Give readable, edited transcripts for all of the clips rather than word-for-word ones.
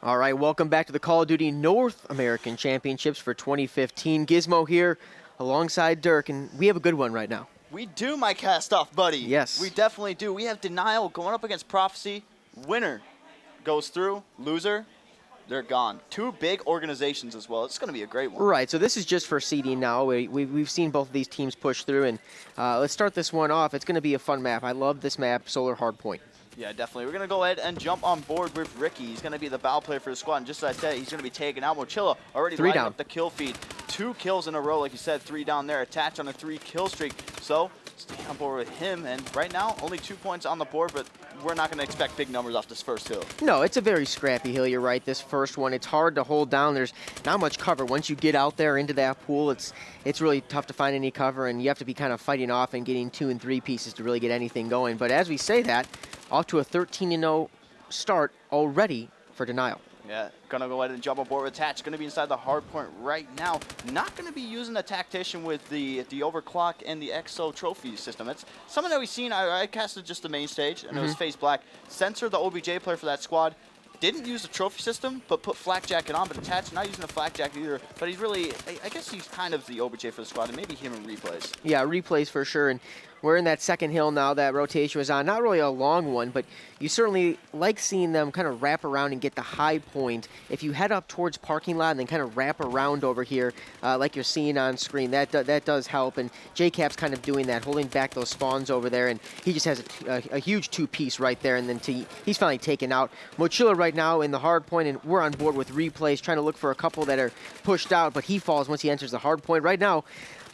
All right, welcome back to the Call of Duty North American Championships for 2015. Gizmo here alongside Dirk, and we have a good one right now. We do, my cast-off buddy. Yes. We definitely do. We have Denial going up against Prophecy. Winner goes through. Loser, they're gone. Two big organizations as well. It's going to be a great one. Right, so this is just for seeding now. We've seen both of these teams push through, and let's start this one off. It's going to be a fun map. I love this map, Solar Hardpoint. Yeah, definitely. We're going to go ahead and jump on board with Ricky. He's going to be the battle player for the squad. And just as I said, he's going to be taking out Mochilla. Already lining up the kill feed. 2 kills in a row, like you said, 3 down there. Attached on a 3-kill streak. So, stay on board with him. And right now, only 2 points on the board, but we're not going to expect big numbers off this first hill. No, it's a very scrappy hill, you're right. This first one, it's hard to hold down. There's not much cover. Once you get out there into that pool, it's really tough to find any cover, and you have to be kind of fighting off and getting 2 and 3 pieces to really get anything going. But as we say that, off to a 13-0 start already for Denial. Yeah, gonna go ahead and jump on board with Attach. Gonna be inside the hard point right now. Not gonna be using the Tactician with the overclock and the EXO trophy system. It's something that we've seen. I casted just the main stage, and it was face black. Censor, the OBJ player for that squad, didn't use the trophy system, but put flak jacket on. But Attach not using the flak jacket either. But he's really, I guess he's kind of the OBJ for the squad, and maybe him in replays. Yeah, replays for sure. And we're in that second hill now that rotation was on. Not really a long one, but you certainly like seeing them kind of wrap around and get the high point. If you head up towards parking lot and then kind of wrap around over here, like you're seeing on screen, that does help. And JCap's kind of doing that, holding back those spawns over there. And he just has a huge 2-piece right there. And then he's finally taken out. Mochilla right now in the hard point, and we're on board with replays, trying to look for a couple that are pushed out. But he falls once he enters the hard point. Right now,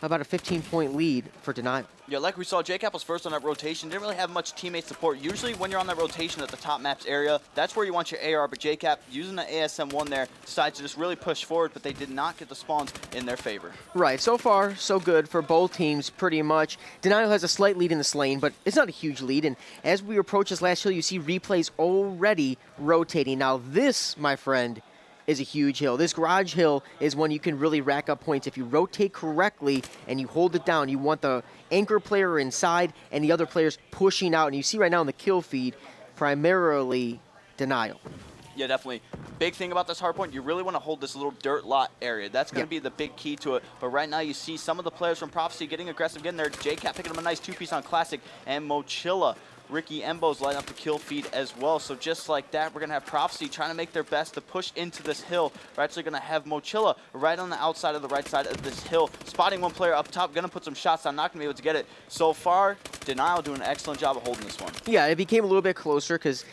about a 15-point lead for Denial. Yeah, like we saw, JCap was first on that rotation. Didn't really have much teammate support. Usually when you're on that rotation at the top maps area, that's where you want your AR, but JCap, using the ASM-1 there, decides to just really push forward, but they did not get the spawns in their favor. Right, so far, so good for both teams, pretty much. Denial has a slight lead in this lane, but it's not a huge lead, and as we approach this last hill, you see replays already rotating. Now this, my friend, is a huge hill. This garage hill is one you can really rack up points. If you rotate correctly and you hold it down, you want the anchor player inside and the other players pushing out. And you see right now in the kill feed, primarily Denial. Yeah, definitely. Big thing about this hard point, you really want to hold this little dirt lot area. That's going to be the big key to it. But right now you see some of the players from Prophecy getting aggressive, getting there. JCap picking up a nice 2-piece on Classic, and Mochilla. Ricky Embo's lighting up the kill feed as well. So just like that, we're going to have Prophecy trying to make their best to push into this hill. We're actually going to have Mochilla right on the outside of the right side of this hill, spotting one player up top, going to put some shots down, not going to be able to get it. So far, Denial doing an excellent job of holding this one. Yeah, it became a little bit closer because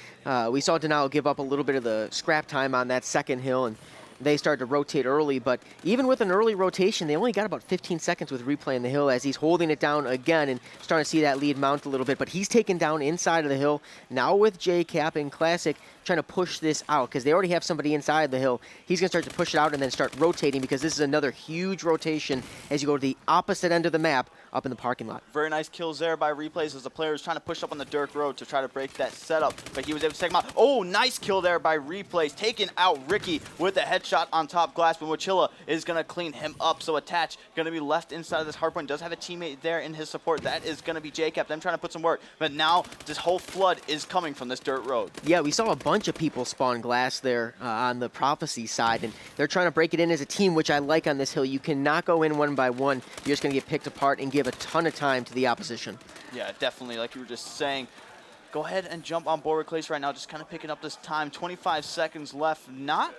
we saw Denial give up a little bit of the scrap time on that second hill, and they started to rotate early, but even with an early rotation, they only got about 15 seconds with replay in the hill as he's holding it down again and starting to see that lead mount a little bit. But he's taken down inside of the hill. Now with JCap and Classic trying to push this out because they already have somebody inside the hill. He's going to start to push it out and then start rotating because this is another huge rotation as you go to the opposite end of the map up in the parking lot. Very nice kills there by replays as the player was trying to push up on the dirt road to try to break that setup, but he was able to take him out. Oh, nice kill there by replays, taking out Ricky with a headshot on top glass, but Mochilla is going to clean him up. So Attach going to be left inside of this hardpoint. Does have a teammate there in his support. That is going to be JCap. Them trying to put some work, but now this whole flood is coming from this dirt road. Yeah, we saw a bunch of people spawn glass there on the Prophecy side, and they're trying to break it in as a team, which I like on this hill. You cannot go in one by one. You're just going to get picked apart and give a ton of time to the opposition. Yeah, definitely. Like you were just saying, go ahead and jump on board with Clace right now, just kind of picking up this time. 25 seconds left. Not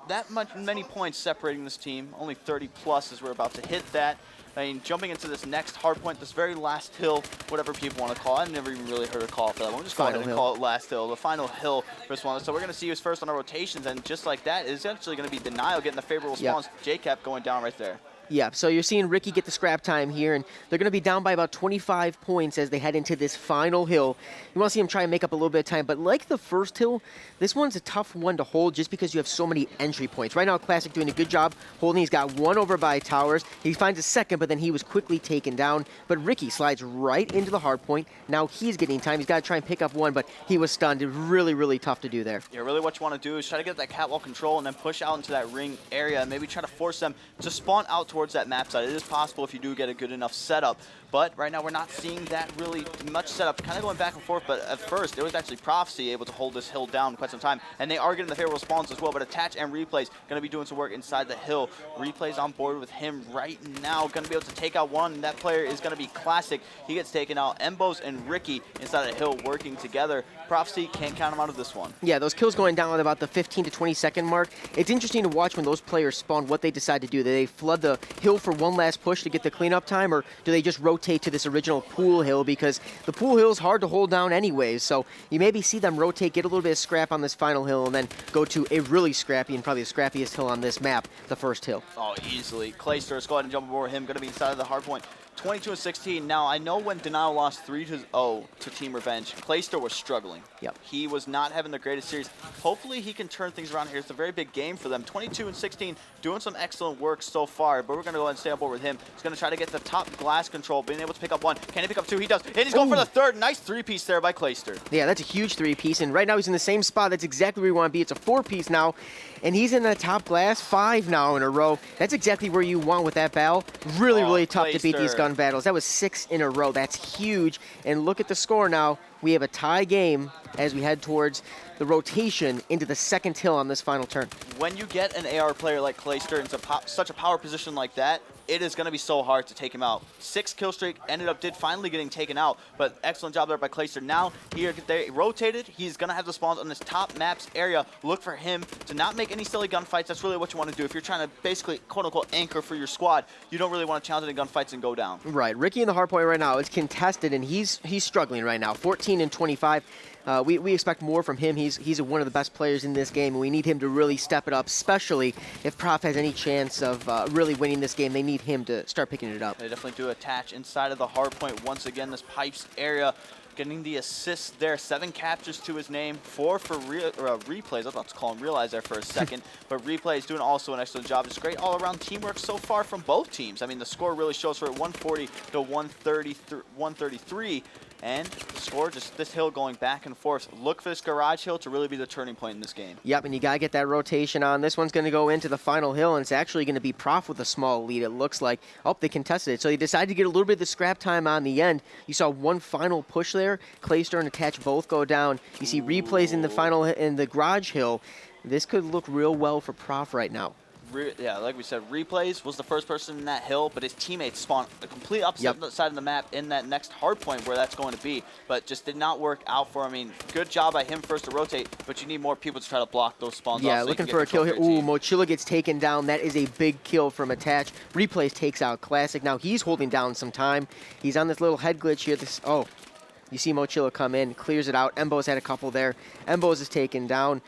that many points separating this team. Only 30 plus as we're about to hit that. I mean, jumping into this next hard point, this very last hill, whatever people want to call it. I've never even really heard a call for that one. We'll just go ahead and call it last hill, the final hill for this one. So we're going to see who's first on our rotations, and just like that, it's actually going to be Denial getting the favorable spawns. JCap going down right there. Yeah, so you're seeing Ricky get the scrap time here, and they're going to be down by about 25 points as they head into this final hill. You want to see him try and make up a little bit of time, but like the first hill, this one's a tough one to hold just because you have so many entry points. Right now, Classic doing a good job holding. He's got one over by towers. He finds a second, but then he was quickly taken down. But Ricky slides right into the hard point. Now he's getting time. He's got to try and pick up one, but he was stunned. It was really, really tough to do there. Yeah, really what you want to do is try to get that catwalk control and then push out into that ring area and maybe try to force them to spawn out towards that map side. It is possible if you do get a good enough setup, but right now we're not seeing that really much setup, kind of going back and forth, but at first it was actually Prophecy able to hold this hill down quite some time, and they are getting the favorable spawns as well, but Attach and Replay's going to be doing some work inside the hill. Replay's on board with him right now, going to be able to take out one. That player is going to be Classic. He gets taken out. Embos and Ricky inside the hill working together. Prophecy can't count him out of this one. Yeah, those kills going down at about the 15 to 20 second mark. It's interesting to watch when those players spawn what they decide to do. Do they flood the hill for one last push to get the cleanup time, or do they just rotate to this original pool hill, because the pool hill is hard to hold down anyways. So you maybe see them rotate, get a little bit of scrap on this final hill, and then go to a really scrappy and probably the scrappiest hill on this map, the first hill. Oh, easily. Clayster, let's go ahead and jump aboard him. Going to be inside of the hard point. 22-16. Now, I know when Denial lost 3-0 to Team Revenge, Clayster was struggling. Yep. He was not having the greatest series. Hopefully, he can turn things around here. It's a very big game for them. 22-16, doing some excellent work so far, but we're going to go ahead and stay on board with him. He's going to try to get the top glass control, being able to pick up one. Can he pick up two? He does. And he's going for the third. Nice three-piece there by Clayster. Yeah, that's a huge three-piece, and right now he's in the same spot. That's exactly where you want to be. It's a four-piece now, and he's in the top glass 5 now in a row. That's exactly where you want with that battle. Really, really tough to beat these gun battles. That was 6 in a row. That's huge. And look at the score now. We have a tie game as we head towards the rotation into the second hill on this final turn. When you get an AR player like Clayster into such a power position like that, it is going to be so hard to take him out. 6 kill streak, did finally getting taken out, but excellent job there by Clayster. Now, they rotated. He's going to have the spawns on this top maps area. Look for him to not make any silly gunfights. That's really what you want to do. If you're trying to basically, quote-unquote, anchor for your squad, you don't really want to challenge any gunfights and go down. Right. Ricky in the hard point right now is contested, and he's struggling right now. 14 and 25. We expect more from him. He's one of the best players in this game, and we need him to really step it up, especially if Prof has any chance of really winning this game. They need him to start picking it up. They definitely do attach inside of the hard point. Once again, this Pipes area getting the assist there. 7 captures to his name, 4 for replays. I was about to call him Realize there for a second, but Replay is doing also an excellent job. It's great all-around teamwork so far from both teams. I mean, the score really shows for it, 140 to 133. And the score, just this hill going back and forth. Look for this garage hill to really be the turning point in this game. Yep, and you got to get that rotation on. This one's going to go into the final hill, and it's actually going to be Prof with a small lead, it looks like. Oh, they contested it. So they decided to get a little bit of the scrap time on the end. You saw one final push there. Clayster and Attach both go down. You see Replays in the final in the garage hill. This could look real well for Prof right now. Yeah, like we said, Replays was the first person in that hill, but his teammates spawned a complete opposite side of the map in that next hard point where that's going to be, but just did not work out for him. I mean, good job by him first to rotate, but you need more people to try to block those spawns off. Yeah, so looking for a kill here. Ooh, Mochila gets taken down. That is a big kill from Attach. Replays takes out Classic. Now he's holding down some time. He's on this little head glitch here. You see Mochila come in, clears it out. Embo's had a couple there. Embo's is taken down.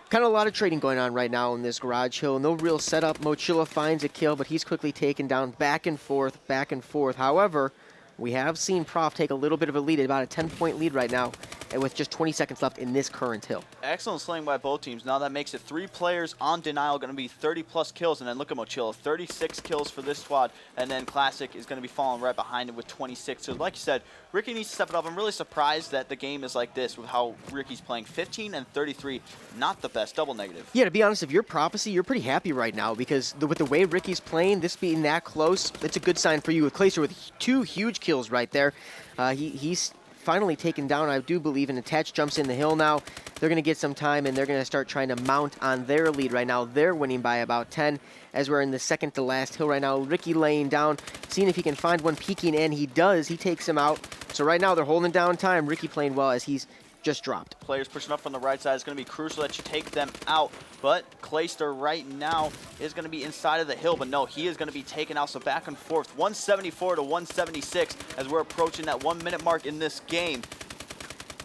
Kind of a lot of trading going on right now in this garage hill. No real setup. Mochila finds a kill, but he's quickly taken down. Back and forth, back and forth. However, we have seen Prof take a little bit of a lead, about a 10-point lead right now, and with just 20 seconds left in this current hill. Excellent slaying by both teams. Now that makes it 3 players on Denial, going to be 30-plus kills, and then look at Mochila, 36 kills for this squad, and then Classic is going to be falling right behind him with 26. So like you said, Ricky needs to step it up. I'm really surprised that the game is like this with how Ricky's playing. 15 and 33, not the best, double negative. Yeah, to be honest, if you're Prophecy, you're pretty happy right now because with the way Ricky's playing, this being that close, it's a good sign for you with Clayster with 2 huge kills right there. He's finally taken down, I do believe, and Attach jumps in the hill now. They're going to get some time, and they're going to start trying to mount on their lead right now. They're winning by about 10 as we're in the second to last hill right now. Ricky laying down, seeing if he can find one peeking, and he does. He takes him out. So right now they're holding down time. Ricky playing well as he's just dropped. Players pushing up from the right side is going to be crucial that you take them out, but Clayster right now is going to be inside of the hill, but no, he is going to be taken out, so back and forth, 174 to 176 as we're approaching that 1-minute mark in this game.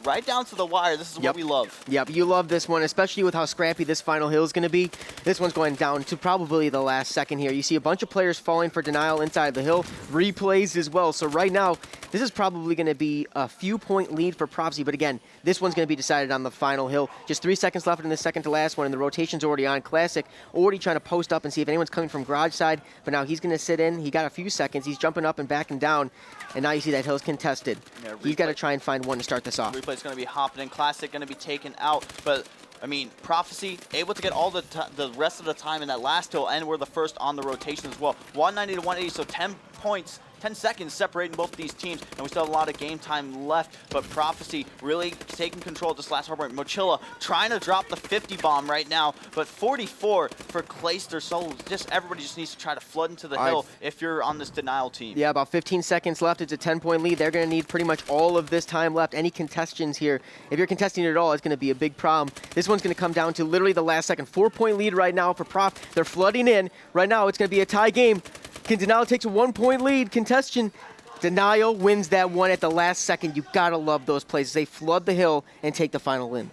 Right down to the wire. This is what we love. Yep, you love this one, especially with how scrappy this final hill is going to be. This one's going down to probably the last second here. You see a bunch of players falling for Denial inside the hill. Replays as well. So right now, this is probably going to be a few-point lead for Prophecy. But again, this one's going to be decided on the final hill. Just 3 seconds left in the second to last one, and the rotation's already on. Classic already trying to post up and see if anyone's coming from garage side. But now he's going to sit in. He got a few seconds. He's jumping up and backing down. And now you see that hill's contested. Yeah, he's got to try and find one to start this off. Replay's going to be hopping in. Classic going to be taken out. But, I mean, Prophecy able to get all the rest of the time in that last hill, and we're the first on the rotation as well. 190 to 180, so 10 points 10 seconds separating both these teams, and we still have a lot of game time left, but Prophecy really taking control of this last hardpoint. Mochila trying to drop the 50 bomb right now, but 44 for Clayster, so just everybody just needs to try to flood into the hill if you're on this denial team. Yeah, about 15 seconds left. It's a 10-point lead. They're going to need pretty much all of this time left. Any contestants here, if you're contesting it at all, it's going to be a big problem. This one's going to come down to literally the last second. 4-point lead right now for Prof. They're flooding in. Right now, it's going to be a tie game. Denial takes a 1-point lead. Contestant Denial wins that one at the last second. You got to love those plays. They flood the hill and take the final win.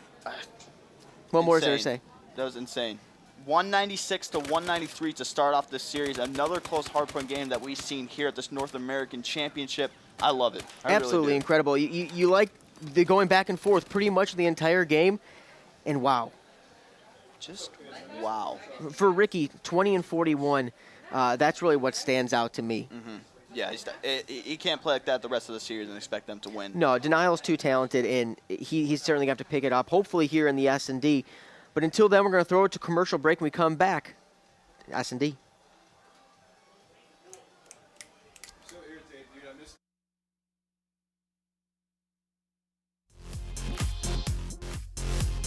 What more is there to say? That was insane. 196 to 193 to start off this series. Another close hardpoint game that we've seen here at this North American Championship. I love it. Absolutely really incredible. You like the going back and forth pretty much the entire game, and wow. Just wow. For Ricky, 20 and 41, that's really what stands out to me. Mm-hmm. Yeah, he can't play like that the rest of the series and expect them to win. No, Denial's too talented, and he's certainly going to have to pick it up, hopefully here in the S&D. But until then, we're going to throw it to commercial break when we come back. S&D.